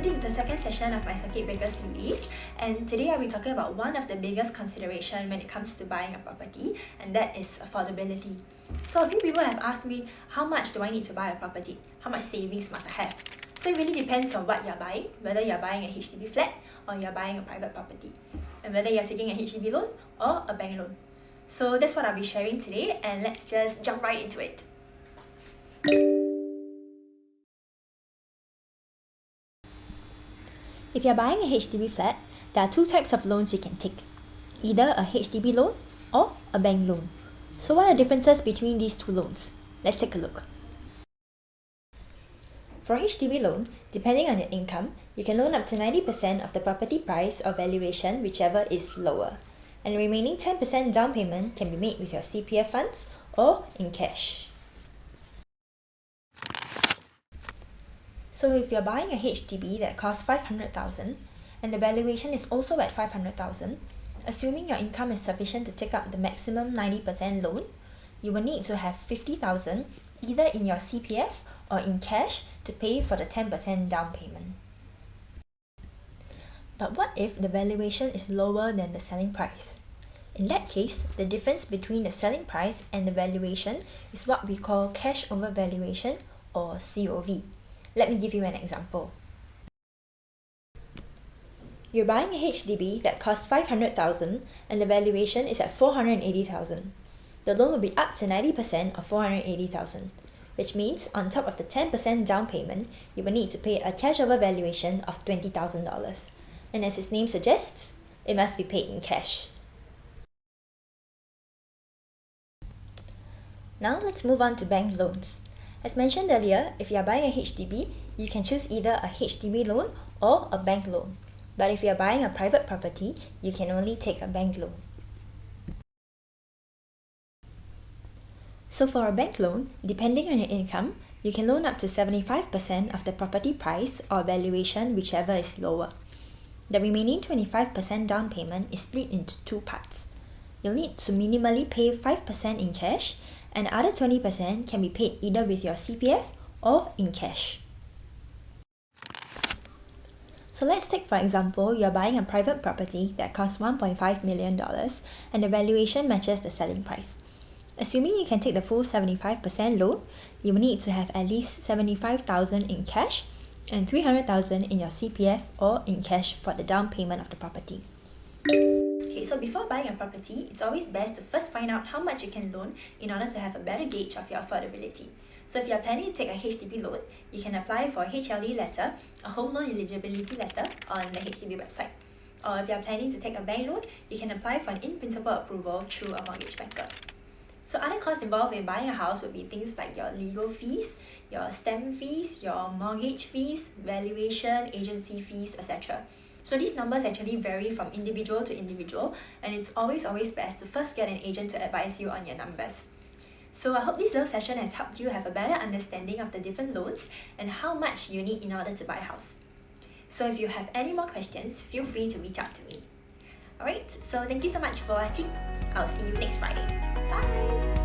this is the second session of my Circuit Breaker series, and today I'll be talking about one of the biggest considerations when it comes to buying a property, and that is affordability. So a few people have asked me, how much do I need to buy a property? How much savings must I have? So it really depends on what you're buying, whether you're buying a HDB flat or you're buying a private property, and whether you're taking a HDB loan or a bank loan. So that's what I'll be sharing today, and let's just jump right into it. If you're buying a HDB flat, there are two types of loans you can take, either a HDB loan or a bank loan. So what are the differences between these two loans? Let's take a look. For a HDB loan, depending on your income, you can loan up to 90% of the property price or valuation, whichever is lower. And the remaining 10% down payment can be made with your CPF funds or in cash. So if you're buying a HDB that costs $500,000 and the valuation is also at $500,000, assuming your income is sufficient to take up the maximum 90% loan, you will need to have $50,000 either in your CPF or in cash to pay for the 10% down payment. But what if the valuation is lower than the selling price? In that case, the difference between the selling price and the valuation is what we call cash over valuation, or COV. Let me give you an example. You're buying a HDB that costs $500,000 and the valuation is at $480,000. The loan will be up to 90% of $480,000, which means on top of the 10% down payment, you will need to pay a cash over valuation of $20,000. And as its name suggests, it must be paid in cash. Now let's move on to bank loans. As mentioned earlier, if you are buying a HDB, you can choose either a HDB loan or a bank loan. But if you are buying a private property, you can only take a bank loan. So for a bank loan, depending on your income, you can loan up to 75% of the property price or valuation, whichever is lower. The remaining 25% down payment is split into two parts. You'll need to minimally pay 5% in cash, and the other 20% can be paid either with your CPF or in cash. So let's take for example, you're buying a private property that costs $1.5 million and the valuation matches the selling price. Assuming you can take the full 75% loan, you will need to have at least $75,000 in cash and $300,000 in your CPF or in cash for the down payment of the property. Okay, so before buying a property, it's always best to first find out how much you can loan in order to have a better gauge of your affordability. So if you're planning to take a HDB loan, you can apply for a HLE letter, a home loan eligibility letter on the HDB website. Or if you're planning to take a bank loan, you can apply for an in-principle approval through a mortgage banker. So other costs involved in buying a house would be things like your legal fees, your stamp fees, your mortgage fees, valuation, agency fees, etc. So these numbers actually vary from individual to individual, and it's always best to first get an agent to advise you on your numbers. So I hope this little session has helped you have a better understanding of the different loans and how much you need in order to buy a house. So if you have any more questions, feel free to reach out to me. Alright, so thank you so much for watching. I'll see you next Friday. Bye!